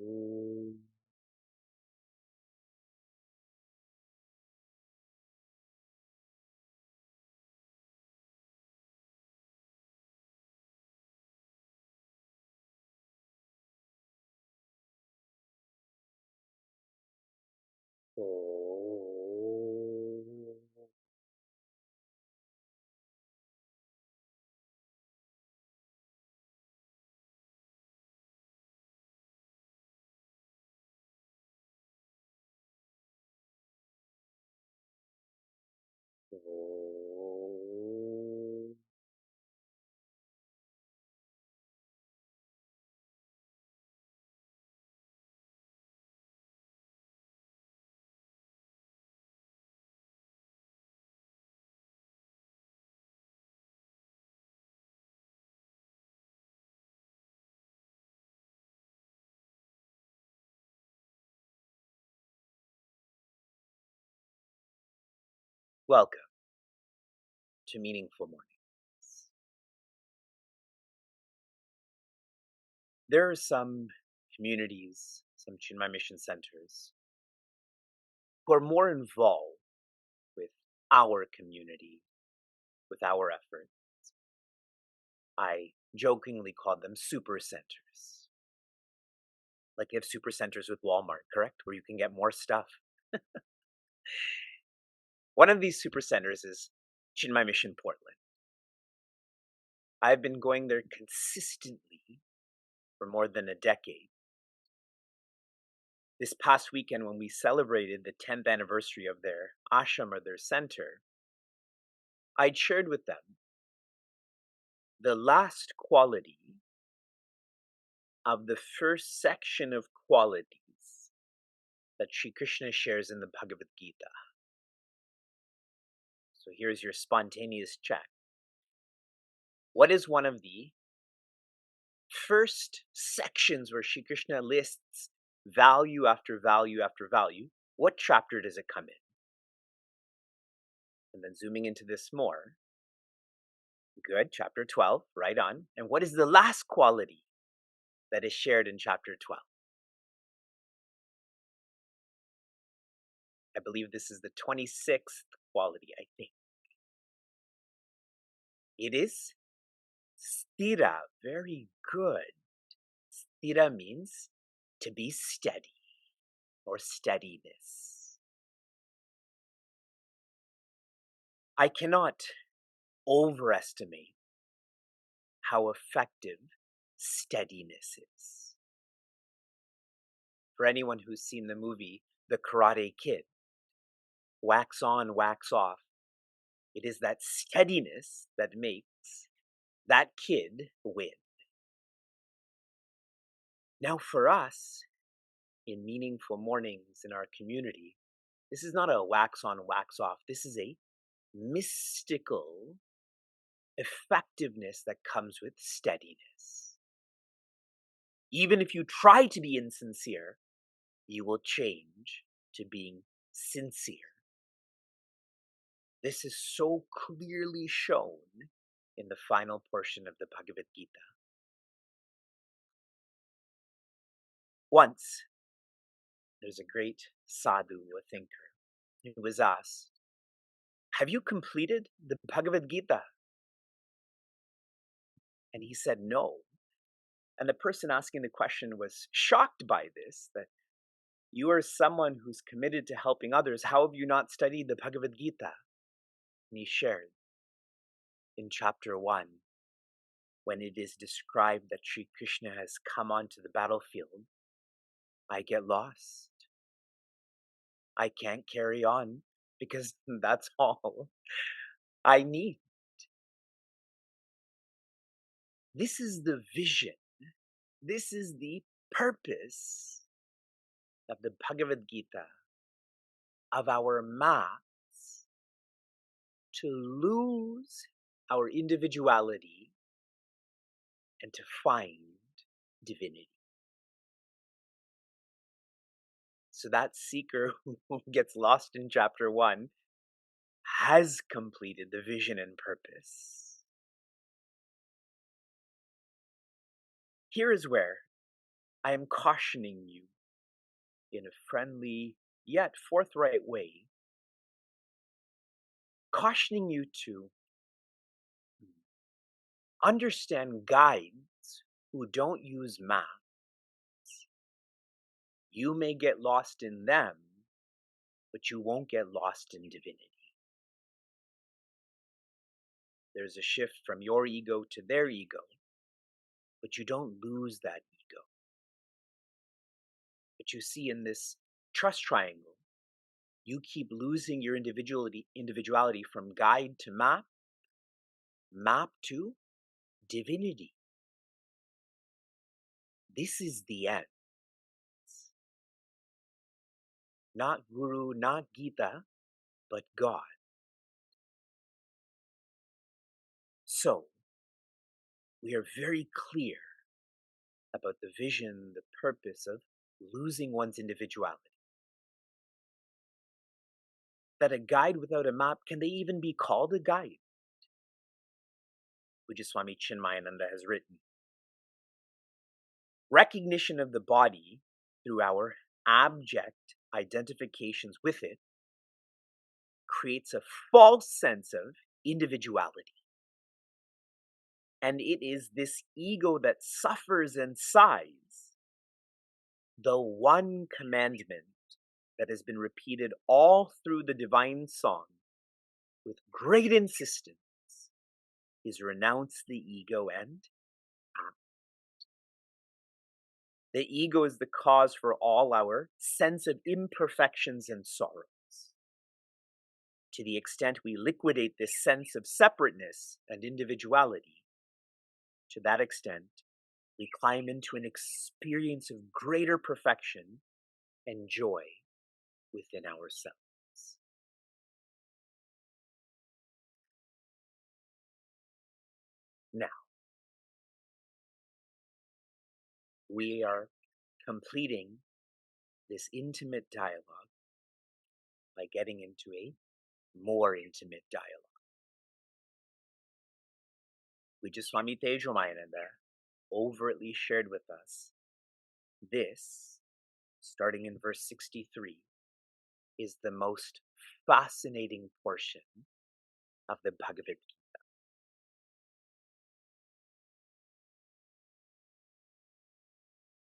Om. Om. Welcome to Meaningful Mornings. There are some communities, some Chinmay Mission centers, who are more involved with our community, with our effort. I jokingly call them super centers. Like you have super centers with Walmart, correct? Where you can get more stuff. One of these super centers is Chinmay Mission Portland. I've been going there consistently for more than a decade. This past weekend, when we celebrated the 10th anniversary of their ashram or their center, I'd shared with them the last quality of the first section of qualities that Sri Krishna shares in the Bhagavad Gita. So here's your spontaneous check. What is one of the first sections where Sri Krishna lists value after value after value? What chapter does it come in? And then zooming into this more. Good, chapter 12, right on. And what is the last quality that is shared in chapter 12? I believe this is the 26th quality, I think. It is stira, very good. Stira means to be steady or steadiness. I cannot overestimate how effective steadiness is. For anyone who's seen the movie The Karate Kid, wax on, wax off, it is that steadiness that makes that kid win. Now, for us, in meaningful mornings in our community, this is not a wax on, wax off. This is a mystical effectiveness that comes with steadiness. Even if you try to be insincere, you will change to being sincere. This is so clearly shown in the final portion of the Bhagavad Gita. Once, there's a great sadhu, a thinker, who was asked, "Have you completed the Bhagavad Gita?" And he said, "No." And the person asking the question was shocked by this, that you are someone who's committed to helping others. How have you not studied the Bhagavad Gita? And he shared in chapter 1, when it is described that Sri Krishna has come onto the battlefield, I get lost. I can't carry on because that's all I need. This is the vision. This is the purpose of the Bhagavad Gita, of our mass, to lose our individuality and to find divinity. So that seeker who gets lost in chapter 1 has completed the vision and purpose. Here is where I am cautioning you in a friendly yet forthright way, cautioning you to understand guides who don't use math. You may get lost in them, but you won't get lost in divinity. There's a shift from your ego to their ego, but you don't lose that ego. But you see, in this trust triangle, you keep losing your individuality from guide to map, map to divinity. This is the end. Not Guru, not Gita, but God. So, we are very clear about the vision, the purpose of losing one's individuality. That a guide without a map, can they even be called a guide? Swami Chinmayananda has written, recognition of the body through our abject identifications with it creates a false sense of individuality. And it is this ego that suffers and sighs. The one commandment that has been repeated all through the divine song with great insistence is renounce the ego and act. The ego is the cause for all our sense of imperfections and sorrows. To the extent we liquidate this sense of separateness and individuality, to that extent, we climb into an experience of greater perfection and joy within ourselves. Now, we are completing this intimate dialogue by getting into a more intimate dialogue. Swami Tejomayananda overtly shared with us this, starting in verse 63, is the most fascinating portion of the Bhagavad Gita.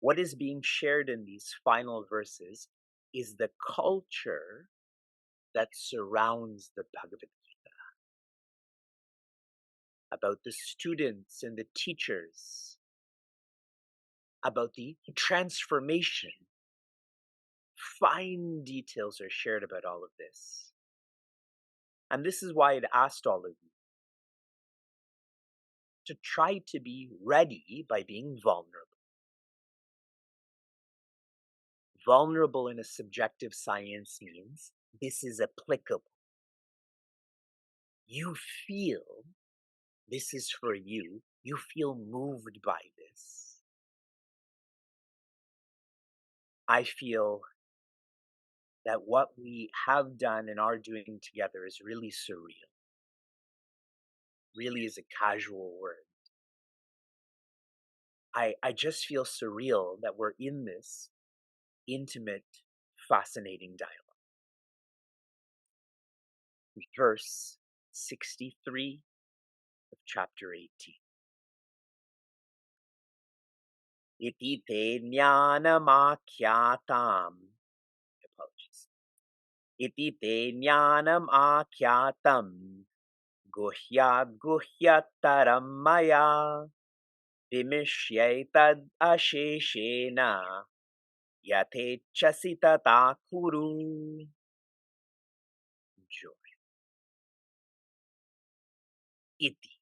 What is being shared in these final verses is the culture that surrounds the Bhagavad Gita. About the students and the teachers, about the transformation. Fine details are shared about all of this. And this is why I'd asked all of you to try to be ready by being vulnerable. Vulnerable in a subjective science means this is applicable. You feel this is for you. You feel moved by this. I feel that what we have done and are doing together is really surreal. Really is a casual word. I just feel surreal that we're in this intimate, fascinating dialogue. Verse 63 of chapter 18. Iti te jnanamakhyatam. Apologies. Iti te jnanam akhyatam guhyat guhyataram maya vimishyetad asheshena yatechasi tata kuru. Joy. Iti.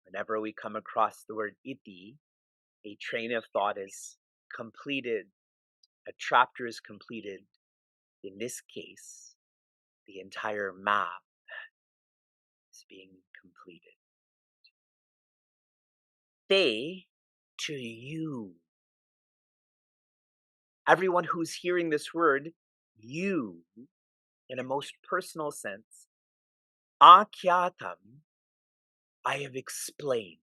Whenever we come across the word iti, a train of thought is completed, a chapter is completed. In this case, the entire map is being completed. They, to you. Everyone who's hearing this word, you, in a most personal sense, akyatam, I have explained,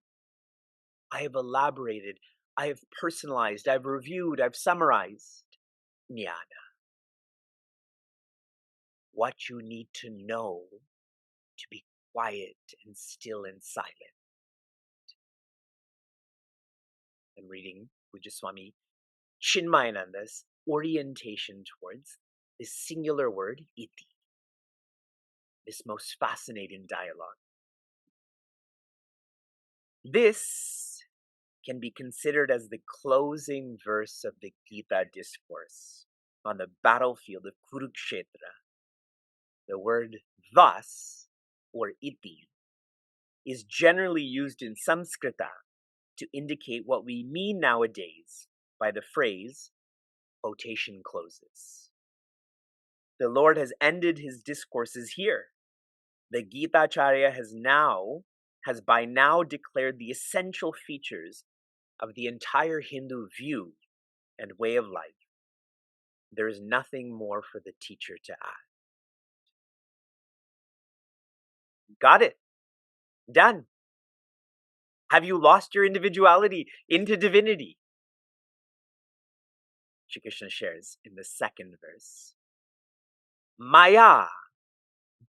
I have elaborated, I have personalized, I've reviewed, I've summarized jnana. What you need to know to be quiet and still and silent. I'm reading Pujaswami Chinmayananda's orientation towards this singular word, iti, this most fascinating dialogue. This can be considered as the closing verse of the Gita discourse on the battlefield of Kurukshetra. The word thus, or iti, is generally used in Sanskrita to indicate what we mean nowadays by the phrase, quotation closes. The Lord has ended his discourses here. The Gita Acharya has by now declared the essential features of the entire Hindu view and way of life. There is nothing more for the teacher to add. Got it. Done. Have you lost your individuality into divinity? Shri Krishna shares in the second verse. Maya,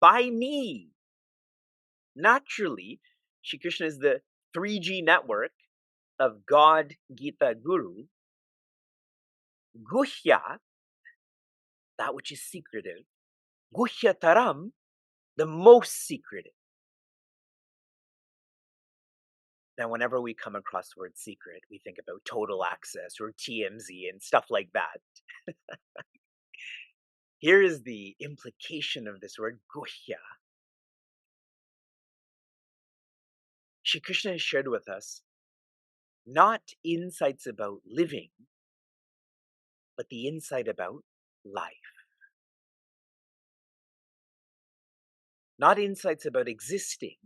by me. Naturally, Shri Krishna is the 3G network of God, Gita, Guru. Guhya, that which is secretive. Guhya taram, the most secretive. Now, whenever we come across the word secret, we think about total access or TMZ and stuff like that. Here is the implication of this word, guhya. Shri Krishna has shared with us not insights about living, but the insight about life. Not insights about existing,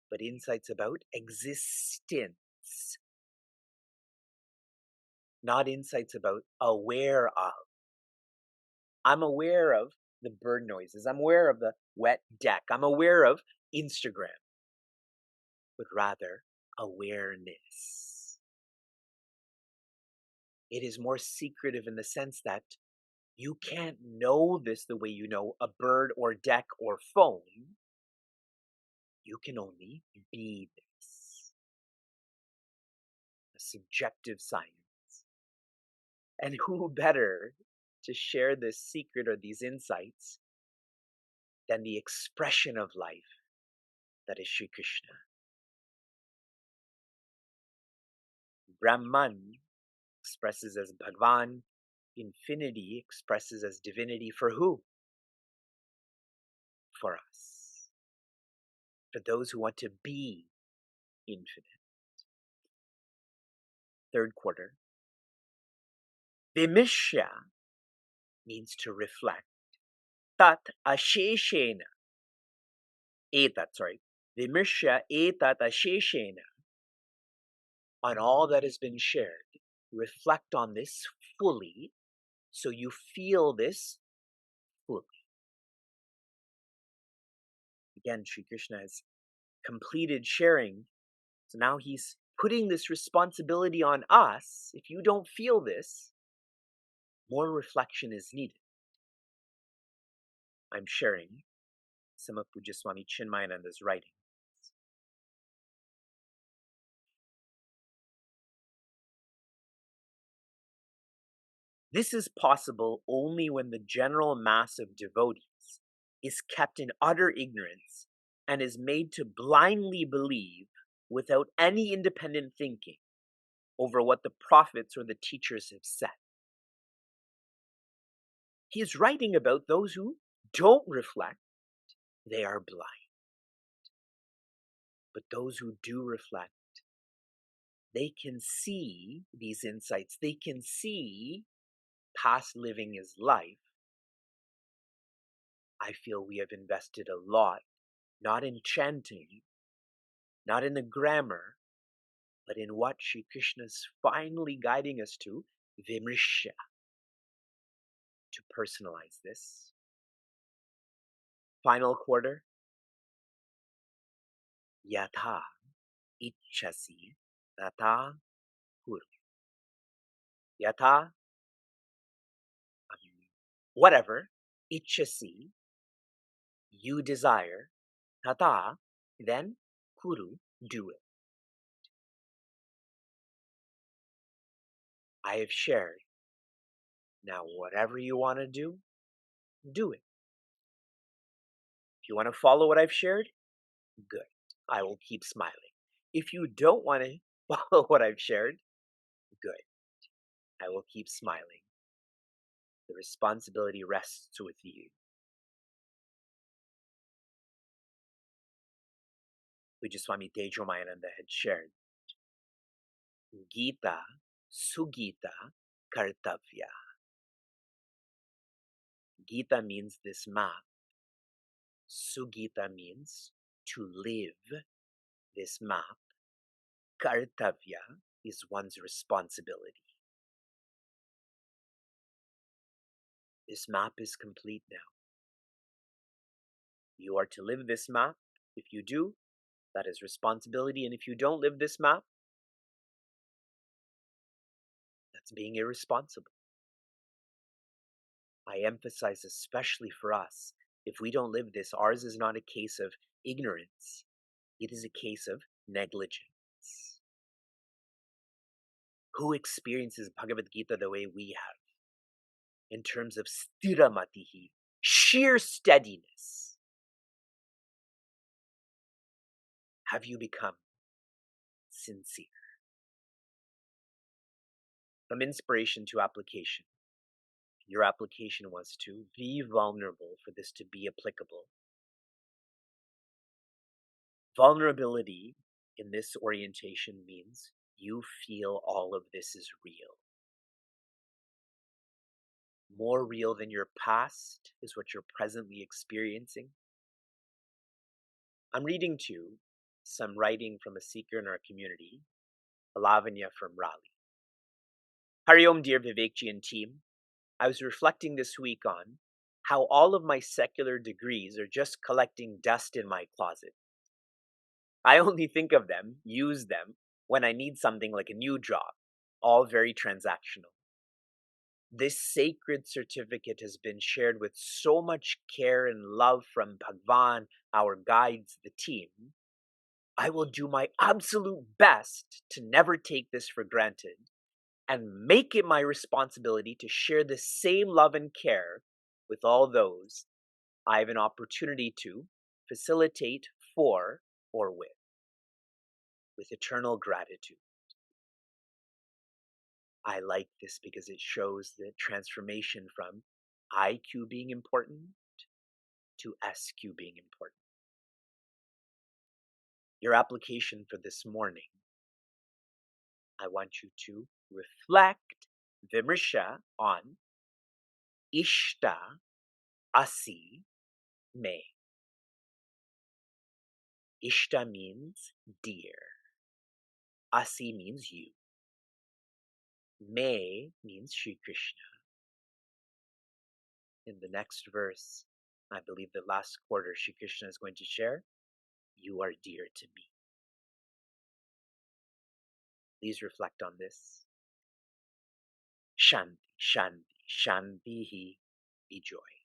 but insights about existence. Not insights about aware of. I'm aware of the bird noises. I'm aware of the wet deck. I'm aware of Instagram. But rather, awareness. It is more secretive in the sense that you can't know this the way you know a bird or deck or phone. You can only be this. A subjective science. And who better to share this secret or these insights than the expression of life that is Sri Krishna? Brahman expresses as Bhagwan, infinity expresses as divinity for who? For us. For those who want to be infinite. Third quarter. Vimishya means to reflect. Tat asheshena. Vimishya etat asheshena. On all that has been shared. Reflect on this fully so you feel this fully. Again, Sri Krishna has completed sharing. So now he's putting this responsibility on us. If you don't feel this, more reflection is needed. I'm sharing some of Pujaswami Chinmayananda's writings. This is possible only when the general mass of devotees is kept in utter ignorance and is made to blindly believe without any independent thinking over what the prophets or the teachers have said. He is writing about those who don't reflect, they are blind. But those who do reflect, they can see these insights, they can see past living is life. I feel we have invested a lot, not in chanting, not in the grammar, but in what Sri Krishna is finally guiding us to, Vimrishya, to personalize this. Final quarter, Yatha Ichasi Tata Yata, whatever, ichasi, you desire, tata, then kuru, do it. I have shared. Now, whatever you want to do it. If you want to follow what I've shared, good. I will keep smiling. If you don't want to follow what I've shared, good. I will keep smiling. The responsibility rests with you. Pujya Swami Tejomayananda had shared, Gita, Sugita, Kartavya. Gita means this map. Sugita means to live this map. Kartavya is one's responsibility. This map is complete now. You are to live this map. If you do, that is responsibility. And if you don't live this map, that's being irresponsible. I emphasize, especially for us, if we don't live this, ours is not a case of ignorance. It is a case of negligence. Who experiences Bhagavad Gita the way we have? In terms of stiramatihi, sheer steadiness. Have you become sincere? From inspiration to application. Your application was to be vulnerable for this to be applicable. Vulnerability in this orientation means you feel all of this is real. More real than your past is what you're presently experiencing. I'm reading to some writing from a seeker in our community, Lavanya from Raleigh. Hari Om, dear Vivekji and team. I was reflecting this week on how all of my secular degrees are just collecting dust in my closet. I only think of them, use them, when I need something like a new job, all very transactional. This sacred certificate has been shared with so much care and love from Bhagwan, our guides, the team. I will do my absolute best to never take this for granted and make it my responsibility to share the same love and care with all those I have an opportunity to facilitate for or with eternal gratitude. I like this because it shows the transformation from IQ being important to SQ being important. Your application for this morning, I want you to reflect Vimrsha on Ishta Asi Me. Ishta means dear. Asi means you. Me means Sri Krishna. In the next verse, I believe the last quarter, Sri Krishna is going to share, you are dear to me. Please reflect on this. Shanti, Shanti, Shantihi, be joy.